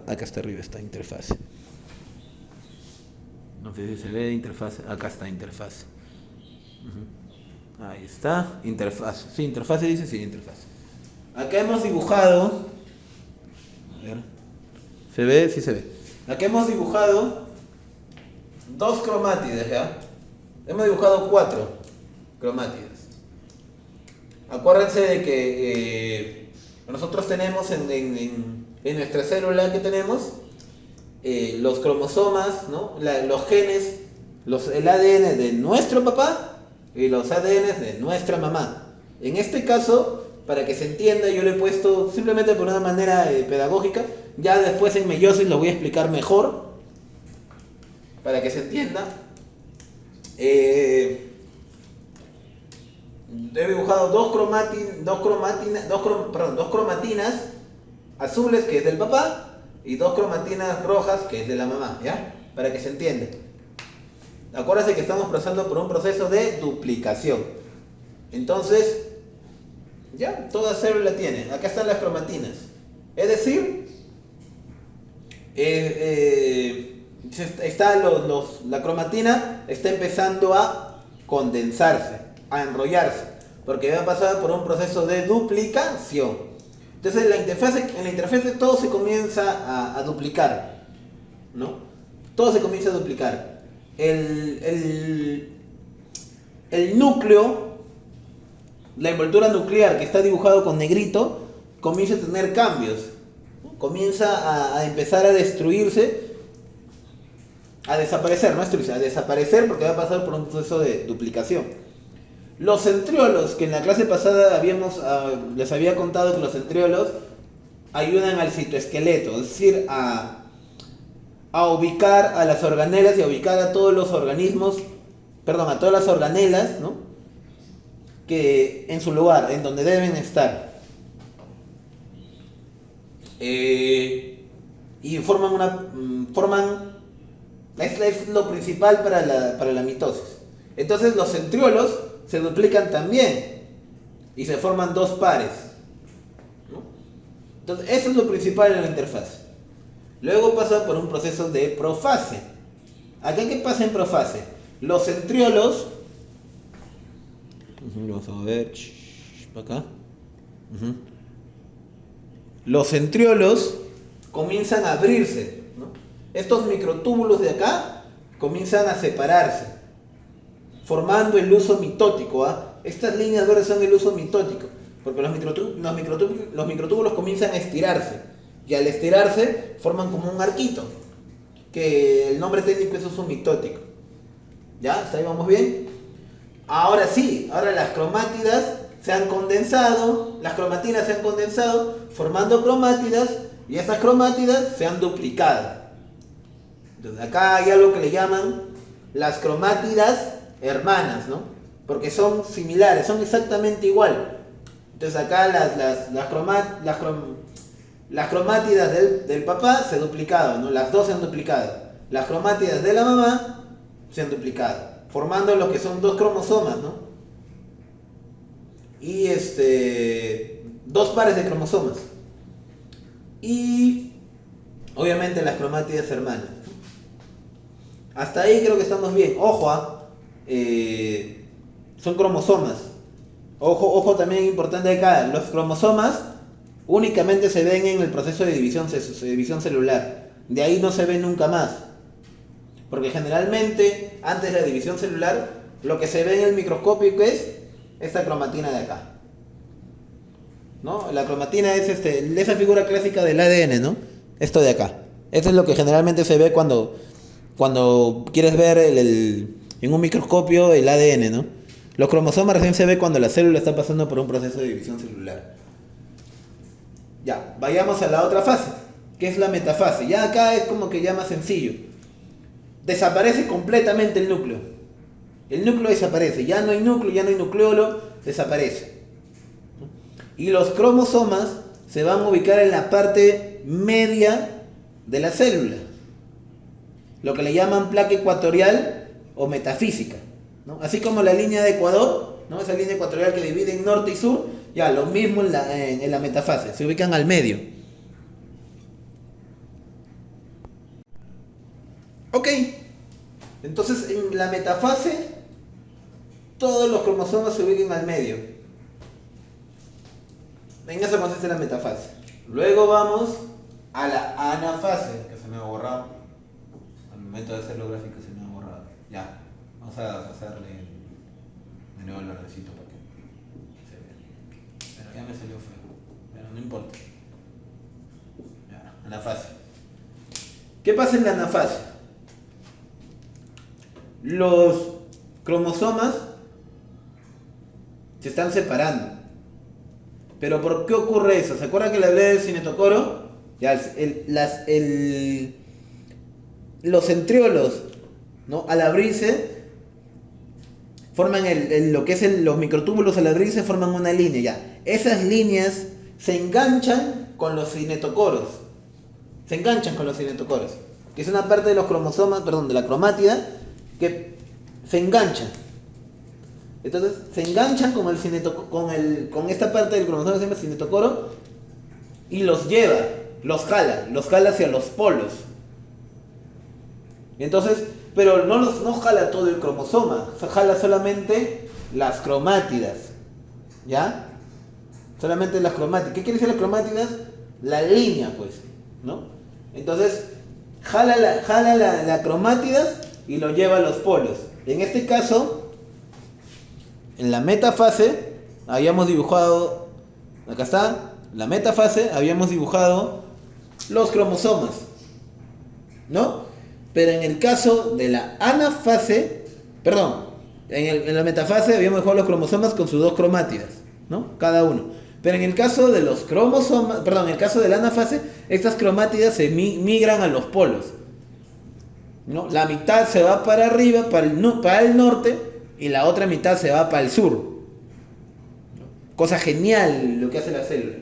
acá está arriba está interfase. No sé si se ve interfase, acá está interfase. Ahí está, interfase. Sí, interfase dice, sí, interfase. Acá hemos dibujado, a ver, ¿se ve? Sí se ve. Acá hemos dibujado dos cromátidas, ¿ya? Hemos dibujado 4 cromátidas. Acuérdense de que nosotros tenemos en nuestra célula que tenemos los cromosomas, ¿no? Los genes, el ADN de nuestro papá y los ADN de nuestra mamá. En este caso, para que se entienda, yo lo he puesto simplemente por una manera pedagógica. Ya después en meiosis lo voy a explicar mejor, para que se entienda. He dibujado dos cromatinas azules, que es del papá, y dos cromatinas rojas, que es de la mamá, ¿ya? Para que se entienda. Acuérdense que estamos pasando por un proceso de duplicación. Entonces, ya, toda célula tiene. Acá están las cromatinas. Es decir, la cromatina está empezando a condensarse, a enrollarse, porque va a pasar por un proceso de duplicación. Entonces en la interfase todo se comienza a duplicar, ¿no? Todo se comienza a duplicar. El núcleo, la envoltura nuclear que está dibujado con negrito, comienza a tener cambios, ¿no? Comienza a empezar a destruirse a desaparecer, no estricto, a desaparecer porque va a pasar por un proceso de duplicación. Los centriolos, que en la clase pasada les había contado que los centriolos ayudan al citoesqueleto, es decir, a ubicar a las organelas y a ubicar a todos los organismos, perdón, a todas las organelas, ¿no? Que en su lugar, en donde deben estar. Y es lo principal para la mitosis. Entonces los centriolos se duplican también y se forman dos pares, ¿no? Entonces eso es lo principal en la interfase. Luego pasa por un proceso de profase. ¿Acá qué pasa en profase? Los centriolos, vamos a ver, para acá. Los centriolos comienzan a abrirse, ¿no? Estos microtúbulos de acá comienzan a separarse, formando el huso mitótico, ¿ah? Estas líneas verdes son el huso mitótico, porque los microtúbulos comienzan a estirarse, y al estirarse forman como un arquito, que el nombre técnico es huso mitótico. ¿Ya? ¿Hasta ahí vamos bien? Ahora sí, ahora las cromátidas se han condensado, las cromatinas se han condensado, formando cromátidas, y esas cromátidas se han duplicado. Entonces acá hay algo que le llaman las cromátidas hermanas, ¿no? Porque son similares, son exactamente igual. Entonces acá las cromátidas del papá se duplicaron, ¿no? Las dos se han duplicado. Las cromátidas de la mamá se han duplicado, formando lo que son dos cromosomas, ¿no? Y dos pares de cromosomas. Y obviamente las cromátidas hermanas. Hasta ahí creo que estamos bien. Ojo, son cromosomas. Ojo también importante acá. Los cromosomas únicamente se ven en el proceso de división celular. De ahí no se ven nunca más. Porque generalmente, antes de la división celular, lo que se ve en el microscopio es esta cromatina de acá, ¿no? La cromatina es esa figura clásica del ADN, ¿no? Esto de acá. Esto es lo que generalmente se ve cuando quieres ver en un microscopio el ADN, ¿no? Los cromosomas recién se ve cuando la célula está pasando por un proceso de división celular. Ya, vayamos a la otra fase, que es la metafase. Ya acá es como que ya más sencillo. Desaparece completamente el núcleo. El núcleo desaparece, ya no hay núcleo, ya no hay nucleolo, desaparece. Y los cromosomas se van a ubicar en la parte media de la célula, lo que le llaman placa ecuatorial o metafísica, ¿no? Así como la línea de Ecuador, ¿no? Esa línea ecuatorial que divide en norte y sur, ya lo mismo en la metafase, se ubican al medio. Ok, entonces en la metafase todos los cromosomas se ubican al medio. En eso consiste la metafase. Luego vamos a la anafase, que se me ha borrado. Al momento de hacerlo gráfico se me ha borrado. Ya, vamos a hacerle de nuevo el verdecito para que se vea. Pero ya me salió feo. Pero no importa. Ya, anafase. ¿Qué pasa en la anafase? Los cromosomas se están separando. ¿Pero por qué ocurre eso? ¿Se acuerdan que le hablé del cinetocoro? Ya, los centriolos, ¿no? Al abrirse, forman lo que es los microtúbulos al abrirse forman una línea. Ya. Esas líneas se enganchan con los cinetocoros. Se enganchan con los cinetocoros, que es una parte de los cromosomas, perdón, de la cromátida, que se enganchan. Entonces se enganchan con esta parte del cromosoma que se llama cinetocoro y los lleva, los jala hacia los polos. Entonces, pero no jala todo el cromosoma, jala solamente las cromátidas, ¿ya? Solamente las cromátidas. ¿Qué quiere decir las cromátidas? La línea, pues, ¿no? Entonces, jala la cromátidas y lo lleva a los polos. En este caso, en la metafase habíamos dibujado, acá está, la metafase habíamos dibujado los cromosomas, ¿no? Pero en el caso de la anafase, perdón, en la metafase habíamos dejado los cromosomas con sus dos cromátidas, ¿no? Cada uno. Pero en el caso de los cromosomas, perdón, en el caso de la anafase, estas cromátidas se migran a los polos, ¿no? La mitad se va para arriba, para el norte, y la otra mitad se va para el sur. Cosa genial lo que hace la célula.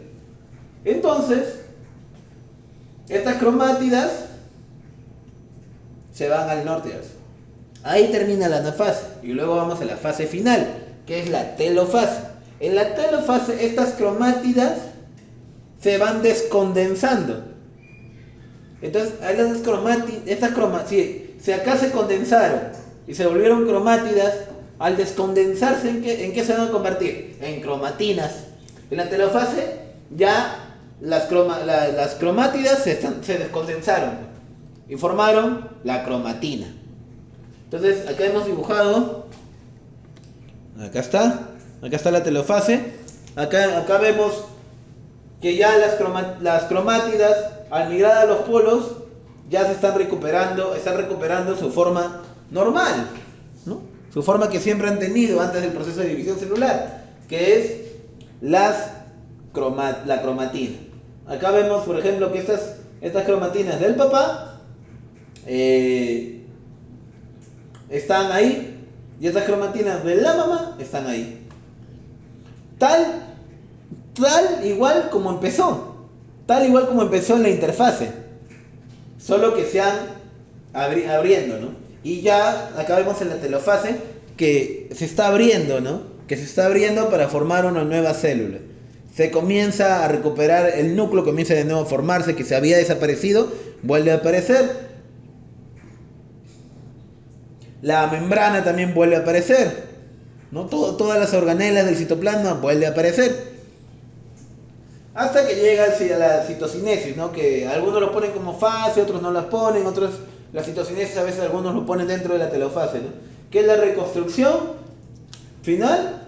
Entonces, estas cromátidas se van al norte y al sur. Ahí termina la anafase. Y luego vamos a la fase final, que es la telofase. En la telofase, estas cromátidas se van descondensando. Entonces, si acá se condensaron y se volvieron cromátidas, al descondensarse, ¿en qué se van a convertir? En cromatinas. En la telofase, ya las cromátidas se descondensaron y formaron la cromatina. Entonces, acá hemos dibujado, acá está la telofase. Acá vemos que ya las cromátidas, al migrar a los polos, ya están recuperando su forma normal, ¿no? Su forma que siempre han tenido antes del proceso de división celular, que es la cromatina. Acá vemos, por ejemplo, que estas cromatinas del papá están ahí, y estas cromatinas de la mamá están ahí. Tal igual como empezó en la interfase, solo que se han abriendo, ¿no? Y ya acá vemos en la telofase que se está abriendo, ¿no? Que se está abriendo para formar una nueva célula. Se comienza a recuperar, el núcleo comienza de nuevo a formarse, que se había desaparecido, vuelve a aparecer. La membrana también vuelve a aparecer, ¿no? Todas las organelas del citoplasma vuelve a aparecer. Hasta que llega a la citocinesis, ¿no? Que algunos lo ponen como fase, otros no las ponen, la citocinesis a veces algunos lo ponen dentro de la telofase, ¿no? Que es la reconstrucción final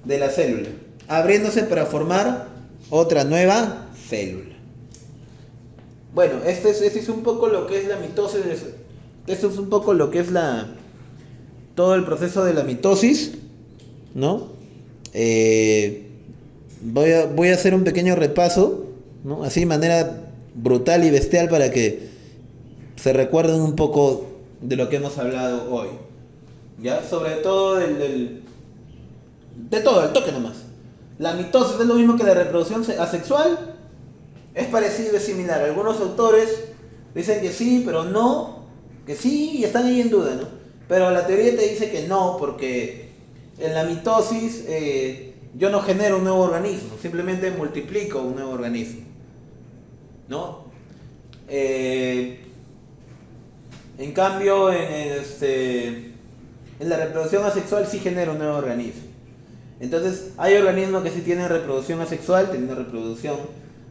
de la célula, abriéndose para formar otra nueva célula. Bueno, este es un poco lo que es la mitosis. Esto es un poco lo que es todo el proceso de la mitosis, ¿no? Voy a hacer un pequeño repaso, ¿no? Así de manera brutal y bestial para que se recuerden un poco de lo que hemos hablado hoy. ¿Ya? Sobre todo de todo, el toque nomás. La mitosis es lo mismo que la reproducción asexual. Es parecido, es similar. Algunos autores dicen que sí, pero no. Que sí, y están ahí en duda, ¿no? Pero la teoría te dice que no, porque en la mitosis yo no genero un nuevo organismo, simplemente multiplico un nuevo organismo, ¿no? En cambio, en la reproducción asexual sí genero un nuevo organismo. Entonces, hay organismos que sí tienen reproducción asexual, teniendo reproducción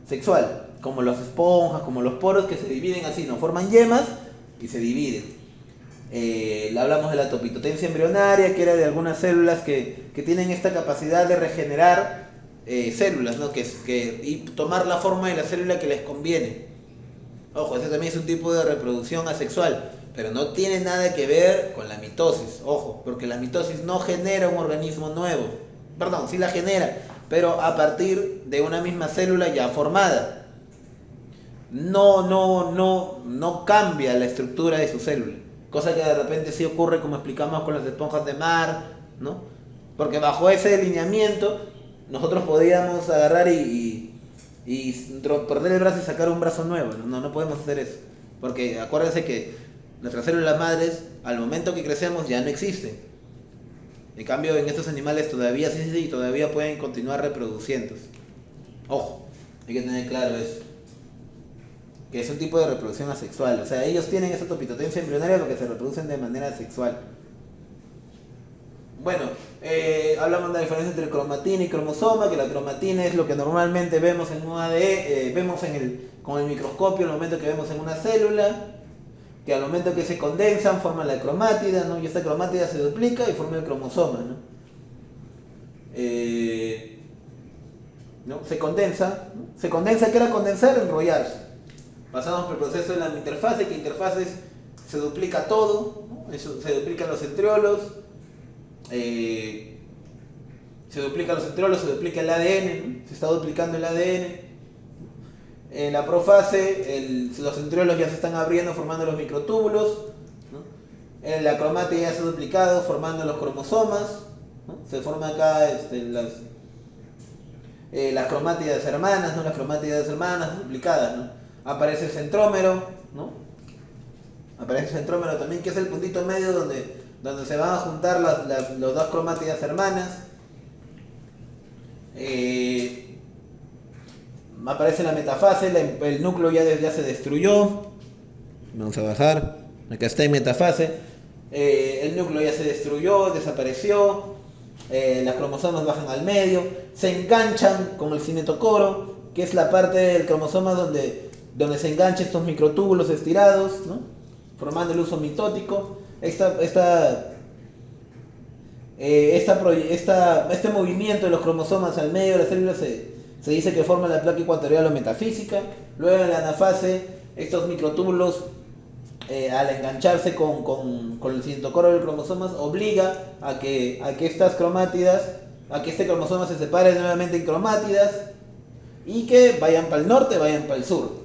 sexual, como las esponjas, como los poros, que se dividen así, no forman yemas y se dividen. Hablamos de la topitotencia embrionaria, que era de algunas células que tienen esta capacidad de regenerar células, ¿no? Y tomar la forma de la célula que les conviene. Ojo, ese también es un tipo de reproducción asexual, pero no tiene nada que ver con la mitosis. Ojo, porque la mitosis no genera un organismo nuevo. Perdón, sí la genera, pero a partir de una misma célula ya formada. No cambia la estructura de su célula. Cosa que de repente sí ocurre, como explicamos con las esponjas de mar, ¿no? Porque bajo ese lineamiento nosotros podíamos agarrar y perder el brazo y sacar un brazo nuevo. No podemos hacer eso. Porque acuérdense que nuestras células madres, al momento que crecemos, ya no existen. En cambio, en estos animales todavía sí, y todavía pueden continuar reproduciéndose. Ojo, hay que tener claro eso. Que es un tipo de reproducción asexual. O sea, ellos tienen esa topitotencia embrionaria porque se reproducen de manera asexual. Bueno, hablamos de la diferencia entre cromatina y cromosoma, que la cromatina es lo que normalmente vemos en un ADN, vemos con el microscopio al momento que vemos en una célula, que al momento que se condensan forman la cromátida, ¿no? Y esta cromátida se duplica y forma el cromosoma, ¿no? ¿No? Se condensa, ¿no? Se condensa, ¿qué era condensar? Enrollarse. Pasamos por el proceso de la interfase, que interfase es se duplica todo, ¿no? Eso, se duplican los centriolos, se duplica el ADN, ¿no? Se está duplicando el ADN. En la profase, los centriolos ya se están abriendo formando los microtúbulos, ¿no? La cromática ya se ha duplicado formando los cromosomas, ¿no? Se forman acá las cromátidas hermanas, ¿no? Las cromátidas hermanas duplicadas, ¿no? Aparece el centrómero, ¿no? Aparece el centrómero también, que es el puntito medio donde se van a juntar las dos cromátidas hermanas. Aparece la metafase, el núcleo ya se destruyó. Vamos a bajar. Acá está en metafase. El núcleo ya se destruyó, desapareció. Las cromosomas bajan al medio. Se enganchan con el cinetocoro, que es la parte del cromosoma donde se enganchan estos microtúbulos estirados, ¿no? Formando el uso mitótico. Este movimiento de los cromosomas al medio de la célula se dice que forma la placa ecuatorial o metafísica. Luego en la anafase, estos microtúbulos, al engancharse con el cinetocoro del cromosoma, obliga a que estas cromátidas, a que este cromosoma se separe nuevamente en cromátidas y que vayan para el norte, vayan para el sur.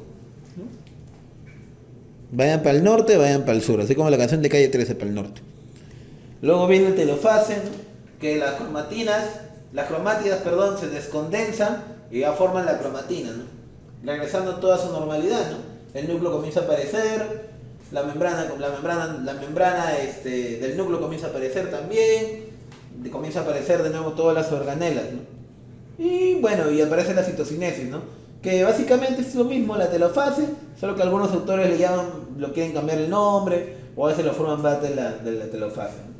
Vayan para el norte, vayan para el sur, así como la canción de Calle 13, para el norte. Luego viene el telofase, ¿no? Que las cromátidas, perdón, se descondensan y ya forman la cromatina, ¿no? Regresando a toda su normalidad, ¿no? El núcleo comienza a aparecer, la membrana del núcleo comienza a aparecer también, comienza a aparecer de nuevo todas las organelas, ¿no? Y bueno, y aparece la citocinesis, ¿no? Que básicamente es lo mismo, la telofase, solo que algunos autores lo quieren cambiar el nombre, o a veces lo forman parte de la telofase, ¿no?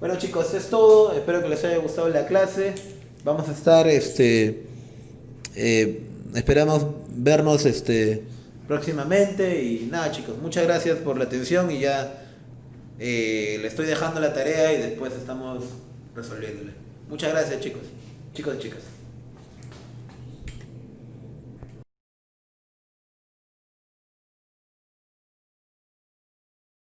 Bueno chicos, eso es todo, espero que les haya gustado la clase. Vamos a estar, esperamos vernos próximamente. Y nada chicos, muchas gracias por la atención y ya le estoy dejando la tarea y después estamos resolviéndole. Muchas gracias chicos y chicas.